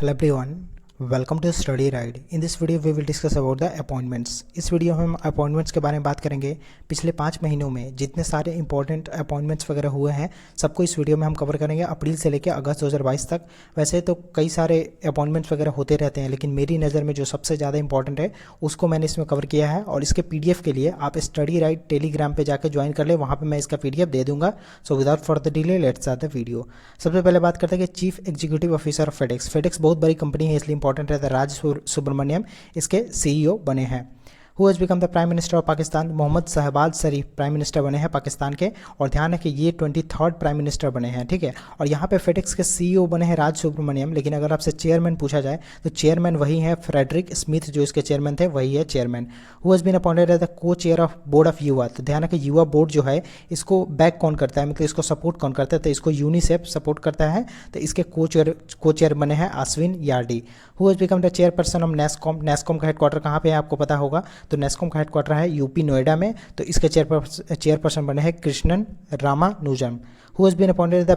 Hello everyone, welcome to Study Ride. In this video we will discuss about the appointments. इस video में हम appointments के बारे में बात करेंगे. पिछले 5 महीनों में जितने सारे इंपॉर्टेंट अपॉइंटमेंट्स वगैरह हुए हैं सबको इस वीडियो में हम कवर करेंगे अप्रैल से लेकर अगस्त 2022 तक. वैसे तो कई सारे अपॉइंटमेंट्स वगैरह होते रहते हैं, लेकिन मेरी नज़र में जो सबसे ज़्यादा इंपॉर्टेंट है उसको मैंने इसमें कवर किया है. और इसके PDF के लिए आप स्टडी राइड टेलीग्राम पे जाकर ज्वाइन कर ले, वहाँ पे मैं इसका PDF दे दूंगा. So without further delay let's start the video. सबसे पहले बात करते हैं कि chief executive officer of FedEx. FedEx बहुत बड़ी कंपनी है इसलिए इंपॉर्टेंट रहता है. राज सुब्रमण्यम इसके CEO बने हैं. Who has become the prime minister of Pakistan. Mohammad Shahbaz Sharif prime minister बने हैं पाकिस्तान के. और ध्यान है कि ये 23rd प्राइम मिनिस्टर बने हैं, ठीक है. और यहाँ पे फेडेक्स के CEO बने हैं राज सुब्रमण्यम, लेकिन अगर आपसे चेयरमैन पूछा जाए तो चेयरमैन वही है फ्रेडरिक स्मिथ, जो इसके चेयरमैन थे वही है chairman. Who has been appointed as the co chair of board of Yuva. तो ध्यान है कि युवा बोर्ड जो है इसको बैक कौन करता है, मतलब इसको सपोर्ट कौन करता है, तो इसको यूनिसेफ सपोर्ट करता है. तो इसके को चेयर बने हैं Ashwin Yardi. Who has become the chairperson of NASSCOM. NASSCOM का हेडक्वार्टर कहाँ पे है आपको पता होगा, तो नेस्कॉम का हेडक्वार्टर है यूपी नोएडा में. तो इसके चेयरपर्सन बने हैं Krishnan Ramanujam. Who has been appointed the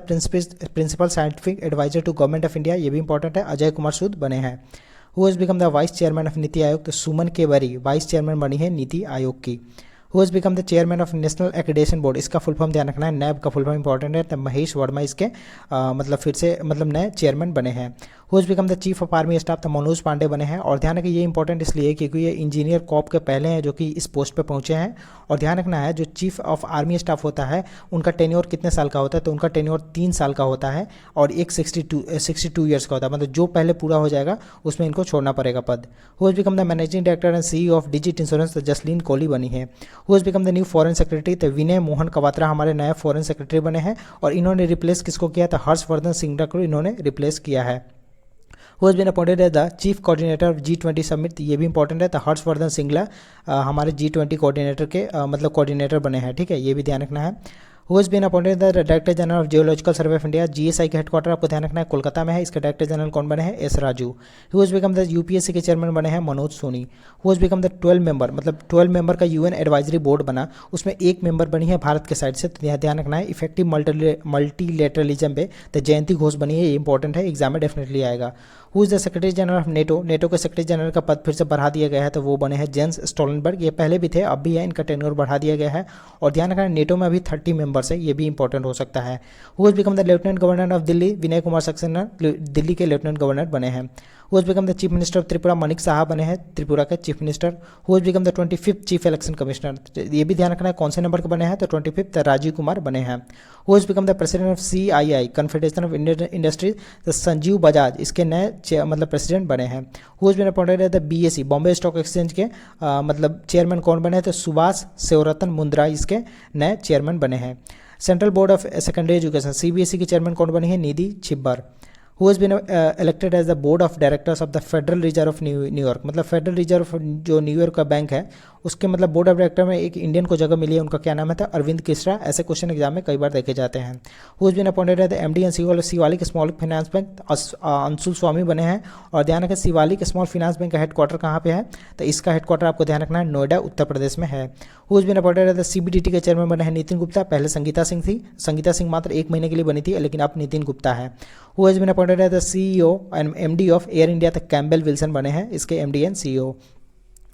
principal scientific adviser to government of India. ये भी इंपॉर्टेंट है, अजय कुमार सूद बने हैं. Who has become the vice chairman of NITI Aayog. तो सुमन केवरी वाइस चेयरमैन बनी है नीति आयोग की. Who has become the chairman of national accreditation board. इसका फुल फॉर्म ध्यान रखना है, नैब का फुल फॉर्म इंपॉर्टेंट है. तो महेश वर्मा इसके फिर से नए चेयरमैन बने हैं. Who has become the chief of army staff. तो मनोज पांडे बने हैं. और ध्यान है कि ये इंपॉर्टेंट इसलिए क्योंकि ये इंजीनियर कॉप के पहले हैं जो कि इस पोस्ट पे पहुंचे हैं. और ध्यान रखना है जो चीफ ऑफ आर्मी स्टाफ होता है उनका टेन्योर कितने साल का होता है, तो उनका टेन्योर 3 साल का होता है. और एक 62 ईयर्स का होता है, मतलब जो पहले पूरा हो जाएगा उसमें इनको छोड़ना पड़ेगा पद. Who has become the managing director and CEO of digit insurance. तो जसलीन कोहली बनी है. Who has become the new foreign secretary. तो विनय मोहन कवात्रा हमारे नए फॉरेन सेक्रेटरी बने हैं. और इन्होंने रिप्लेस किसको किया, तो हर्षवर्धन सिंगला को इन्होंने रिप्लेस किया है. Who has been appointed as the chief coordinator of G20 summit. ये भी इंपॉर्टेंट है. तो हर्षवर्धन सिंगला हमारे G20 कोऑर्डिनेटर के कोऑर्डिनेटर बने हैं, ठीक है, ये भी ध्यान रखना है. Who has been appointed the director general of geological survey of India. GSI का हेडक्वार्टर आपको ध्यान रखना है कोलकाता में है. इसके डायरेक्टर जनरल कौन बने हैं, S Raju. Who has become the UPSC के चेयरमैन बने हैं Manoj Soni. Who has become the 12 member का UN एडवाइजरी बोर्ड बना, उसमें एक मेंबर बनी है भारत के साइड से. तो ध्यान रखना है इफेक्टिव मल्टीलेटरलिज्म पे. तो जयंती घोष बनी है, ये इंपॉर्टेंट है, एग्जाम में डेफिनेटली आएगा. Who is the secretary general of NATO. NATO के सेक्रेटरी जनरल का पद फिर से बढ़ा दिया गया है, तो वो बने हैं जेंस स्टोलनबर्ग. ये पहले भी थे अब भी है, इनका टेन्योर बढ़ा दिया गया है. और ध्यान रखना नेटो में अभी 30 मेंबर्स है, ये भी इंपॉर्टेंट हो सकता है. Who has become the lieutenant governor of Delhi. Vinay Kumar Saxena Delhi के लेफ्टिनेंट गवर्नर बने हैं. Who has become the chief minister of Tripura. Manik Saha बने हैं त्रिपुरा के chief minister. Who has become the 25th chief election commissioner. ये भी ध्यान रखना है कौन से नंबर के बने हैं, तो 25th राजीव कुमार बने हैं. Who has become the president of CII confederation of Indian industries. तो संजीव बजाज इसके नए प्रेसिडेंट बने हैं. Who has been appointed as the BSE Bombay stock exchange के चेयरमैन कौन बने हैं, तो सुभाष सेवरतन मुंद्रा इसके नए चेयरमैन बने हैं. Central board of secondary education CBSE की चेयरमैन कौन बनी है, निधि Chhibber. Who has been elected as the board of directors of the federal reserve of New York. Federal reserve जो न्यूयॉर्क का बैंक है उसके बोर्ड ऑफ डायरेक्टर में एक इंडियन को जगह मिली है, उनका क्या नाम है, था अरविंद कृष्णा. ऐसे क्वेश्चन एग्जाम में कई बार देखे जाते हैं. Who has been appointed as the MD and CEO of Shivalik Small Finance Bank. Anshul Swami बने हैं. और ध्यान रखें शिवालिक स्मॉल फाइनेंस बैंक का हेडक्वार्टर कहाँ पे है, तो इसका हेडक्वार्टर आपको ध्यान रखना है नोएडा उत्तर प्रदेश में है. Who has been appointed as the CBDT के चेयरमैन बने हैं नितिन गुप्ता. पहले संगीता सिंह थी, संगीता सिंह मात्र 1 महीने के लिए बनी थी, लेकिन अब नितिन गुप्ता है. Who has been appointed as the CEO and MD of Air India. तक कैम्बेल विल्सन बने हैं इसके MD and CEO.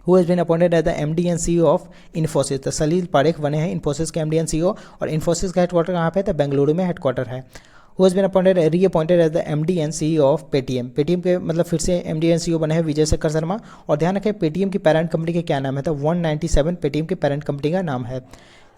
Who has been appointed as the MD and CEO of Infosys. तो सलील पारेख बने हैं इन्फोसिस के MD एंड CEO. और इन्फोसिस का हेडक्वार्टर कहाँ पे है, तो बेंगलुरु में हेडक्वार्टर है. Who has been reappointed as the MD and CEO of Paytm. Paytm के फिर से MD एंड CEO बने हैं विजय शेखर शर्मा. और ध्यान रखें पेटीएम की पेरेंट कंपनी के क्या नाम है, तो 197 पेटीएम की पेरेंट कंपनी का नाम है.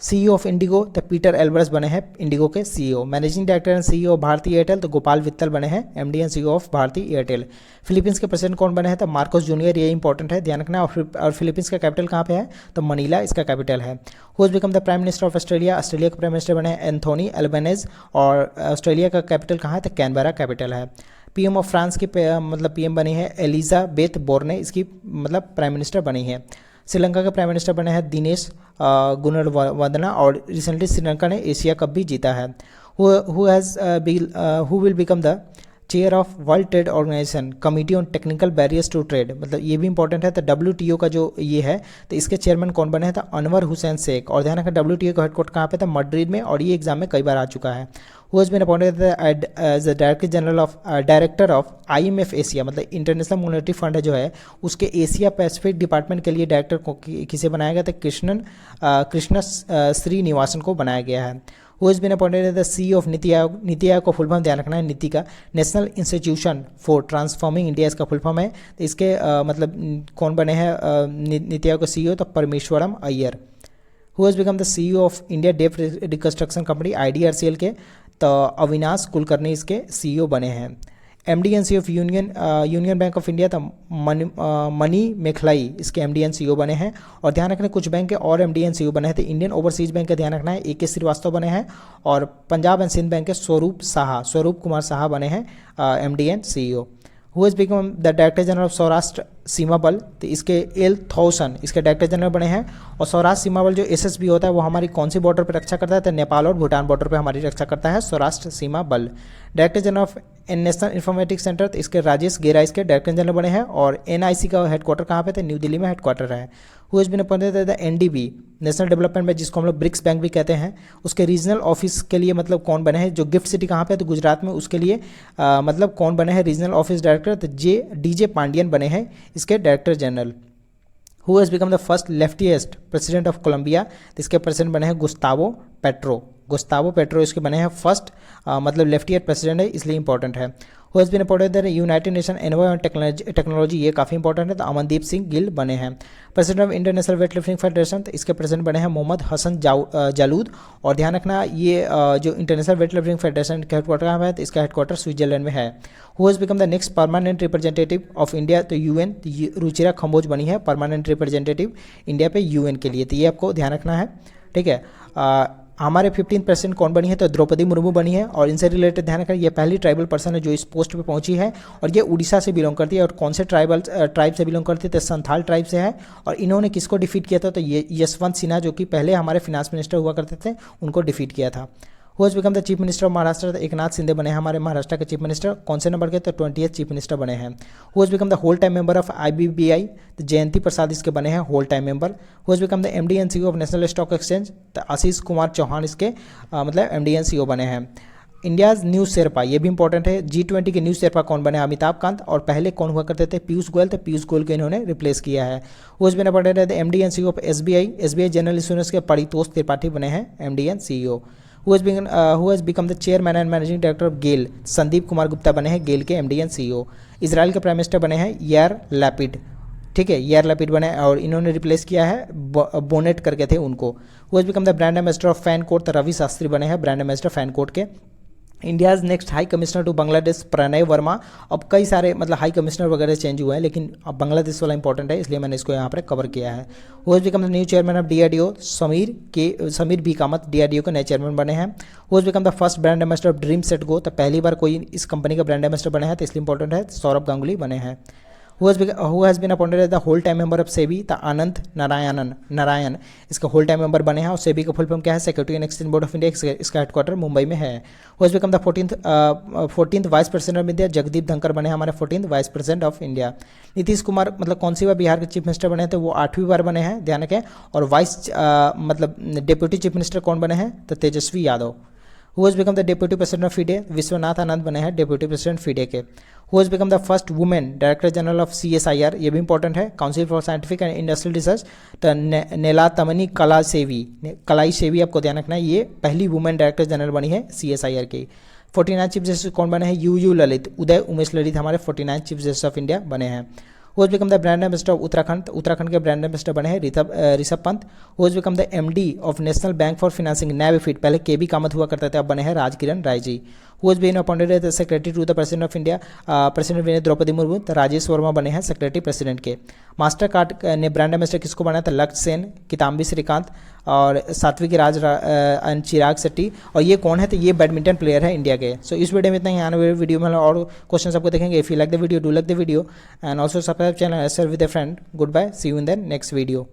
CEO of IndiGo. तो पीटर एल्बर्स बने हैं इंडिगो के CEO. Managing director and CEO of Bharti Airtel. तो गोपाल वित्तल बने हैं MD and CEO of Bharti Airtel. Philippines के प्रेसिडेंट कौन बने हैं, तो मार्कोस जूनियर. ये इंपॉर्टेंट है, ध्यान रखना. और फिलीपींस का कैपिटल कहाँ पे है, तो मनीला इसका कैपिटल है. Who has become the prime minister of Australia. Australia के प्राइम मिनिस्टर बने हैं एंथोनी एल्बनेज. और ऑस्ट्रेलिया का कैपिटल कहाँ है, तो कैनबरा कैपिटल है. PM ऑफ फ्रांस की PM बनी है एलिजाबेथ बोर्ने, इसकी प्राइम मिनिस्टर बनी है. श्रीलंका के प्राइम मिनिस्टर बने हैं दिनेश गुणवर्धना. और रिसेंटली श्रीलंका ने एशिया कप भी जीता है. Who will become the chair of world trade organisation committee on technical barriers to trade, मतलब ये भी इंपॉर्टेंट है। तो WTO का जो ये है तो इसके चेयरमैन कौन बने हैं, तो अनवर हुसैन शेख। और ध्यान रखना WTO का हेडक्वार्टर कहाँ पे था, मैड्रिड में, और ये एग्जाम में कई बार आ चुका है। Who has been appointed as the director of IMF Asia, मतलब इंटरनेशनल मॉनेटरी फंड जो है उसके एशिया पैसिफिक डिपार्टमेंट के लिए डायरेक्टर को किसे बनाया गया था, कृष्ण श्रीनिवासन को बनाया गया है। Who has been appointed as the CEO of NITI Aayog, NITI Aayog का फुल फॉर्म ध्यान रखना है नीति का, national institution for transforming India इसका फुल फॉर्म है। तो इसके मतलब कौन बने हैं नीति आयोग के CEO, तो Parameswaran Iyer. Who has become the CEO of India debt reconstruction company IDRCL के, तो अविनाश कुलकर्णी इसके CEO बने हैं। MD and CEO of union bank of India, तो मनी मेखलाई इसके MD एंड CEO बने हैं। और ध्यान रखना कुछ बैंक के और MD एंड CEO बने हैं, तो इंडियन ओवरसीज बैंक का ध्यान रखना है AK श्रीवास्तव बने हैं, और पंजाब एंड सिंध बैंक के स्वरूप कुमार साहा बने हैं MD and CEO। Who has become the director general of Sashastra Seema Bal, तो इसके L थॉसन इसके डायरेक्टर जनरल बने हैं। और सौराष्ट्र सीमा बल जो SSB होता है वो हमारी कौन सी बॉर्डर पर रक्षा करता है, तो नेपाल और भूटान बॉर्डर पर हमारी रक्षा करता है सौराष्ट्र सीमा बल। Director general of national informatics centre, तो इसके राजेश गेरा इसके डायरेक्टर जनरल बने हैं। और NIC का हेडक्वार्टर कहाँ पे, तो न्यू दिल्ली में हेडक्वार्टर है। Who has been appointed the NDB national development bank, जिसको हम लोग ब्रिक्स बैंक भी कहते हैं, उसके रीजनल ऑफिस के लिए मतलब कौन बने हैं, जो गिफ्ट सिटी कहाँ पे है, तो गुजरात में, उसके लिए मतलब कौन बने हैं रीजनल ऑफिस डायरेक्टर, तो DJ पांडियन बने हैं इसके director general. Who has become the first leftiest president of Colombia, तो इसके प्रेसिडेंट बने हैं गुस्तावो पेट्रो इसके बने हैं फर्स्ट मतलब लेफ्टिएस्ट प्रेसिडेंट है, इसलिए इंपॉर्टेंट है। Who has been appointed the United Nation envoy on technology, ये काफ़ी इंपॉर्टेंट है, तो अमनदीप सिंह गिल बने हैं। President of international weight lifting federation, तो इसके प्रेसिडेंट बने हैं मोहम्मद हसन जालूद। और ध्यान रखना ये जो इंटरनेशनल वेट लिफ्टिंग फेडरेशन का हेडक्वार्टर कहाँ है, तो इसका हेडक्वार्टर स्विट्जरलैंड में है। Who has become the next permanent representative of India, तो UN, रुचिरा खम्बोज बनी है परमानेंट रिप्रेजेंटेटिव इंडिया पे UN के लिए, तो ये आपको ध्यान रखना है, ठीक है। हमारे 15% कौन बनी है, तो द्रौपदी मुर्मू बनी है। और इनसे रिलेटेड ध्यान रखना, ये पहली ट्राइबल पर्सन है जो इस पोस्ट पे पहुंची है, और ये उड़ीसा से बिलोंग करती है। और कौन से ट्राइब से बिलोंग करती है, तो संथाल ट्राइब से है। और इन्होंने किसको डिफीट किया था, तो ये यशवंत सिन्हा जो कि पहले हमारे फिनांस मिनिस्टर हुआ करते थे, उनको डिफीट किया था। Who has become the chief minister of Maharashtra, तो एकनाथ शिंदे बने हैं हमारे महाराष्ट्र के चीफ मिनिस्टर, कौन से नंबर के, तो 20th चीफ मिनिस्टर बने हैं। Who has become the whole time member of IBBI, तो जयंती प्रसाद इसके बने हैं whole time member. Who has become the MD and CEO of national stock exchange, तो आशीष कुमार चौहान इसके मतलब MD एंड CEO बने हैं। इंडियाज़ न्यू शेरपा, ये भी इंपॉर्टेंट है, G20 के न्यू शेरपा कौन बने, अमिताभ कांत। और पहले कौन हुआ करते थे, पीयूष गोयल, तो पीयूष गोयल को इन्होंने रिप्लेस किया है। Who has been appointed as MD and CEO of SBI general insurance के परितोष त्रिपाठी बने हैं MD and CEO। Who has become the chairman and managing director of GAIL, Sandeep Kumar Gupta बने हैं गेल के MD एंड CEO। इजराइल के प्राइम मिनिस्टर बने हैं यार लैपिड, ठीक है, यार लैपिड बने, और इन्होंने रिप्लेस किया है बोनेट करके थे उनको। Who has become the brand ambassador of fan code, तो रवि शास्त्री बने हैं ब्रांड एम्बेसडर फैन कोड के। India's next high commissioner to Bangladesh Pranay Verma. अब कई सारे मतलब हाई कमिश्नर वगैरह चेंज हुए हैं, लेकिन अब बांग्लादेश वाला इंपॉर्टेंट है, इसलिए मैंने इसको यहाँ पर कवर किया है। Who has become the new chairman of DRDO, Sameer B Kamat DRDO के नए चेयरमैन बने हैं। Who has become the first brand ambassador of Dream Set Go, तो पहली बार कोई इस कंपनी का ब्रांड एम्बेसडर बने हैं, तो इसलिए इंपॉर्टेंट है, सौरभ गांगुली बने हैं। Who has been appointed as the whole time member of SEBI, the Ananth Narayan इसका होल टाइम मेंबर बने हैं। और सेबी का फुल फॉर्म क्या है, security and exchange board of India, इसका हेडक्वार्टर मुंबई में है। Who has become the 14th vice president of India, Jagdeep Dhankhar बने हैं हमारे 14th vice president of India. Nitish Kumar मतलब कौन सी बार बिहार के चीफ मिनिस्टर बने हैं, तो वो 8वीं बार बने हैं, ध्यान रखें। और वाइस मतलब डिप्यूटी चीफ मिनिस्टर कौन बने हैं, तो Tejashwi Yadav. Who has become the deputy president of FIDE, Vishwanath Anand बने हैं डिप्यूटी प्रेसिडेंट FIDE के। Who has become the first women director general of CSIR, ये भी इंपॉर्टेंट है, Council for Scientific and Industrial Research, तो नेलातमनी कलाई सेवी आपको ध्यान रखना है, ये पहली वुमेन डायरेक्टर जनरल बनी है CSIR की। 49 चीफ जस्टिस कौन बने हैं, UU ललित, उदय उमेश ललित हमारे 49 चीफ जस्टिस ऑफ इंडिया बने हैं। Who has become the brand ambassador of Uttarakhand के ब्रांड एम्बेसडर बने हैं Rishabh Pant. Who has become the MD of National Bank for Financing NABFID, पहले KB कामत हुआ करते थे, अब बने हैं Rajkiran Rai ji. Who has been appointed as secretary to the president of India, president बने द्रौपदी मुर्मू, तो राजेश वर्मा बने हैं सेक्रेटरी प्रेसिडेंट के। मास्टर कार्ड ने ब्रांड एम्बेसडर किसको बनाया था, लक्ष्य सेन, किताम्बी श्रीकांत और सात्विक राज एंड चिराग शेट्टी। और ये कौन है, तो ये बैडमिंटन प्लेयर है इंडिया के। सो इस वीडियो में इतना ही, आने वाले वीडियो में और क्वेश्चन आपको देखेंगे। If you like the video, do like the video and also subscribe channel as with a friend. Good bye, see you in the next video.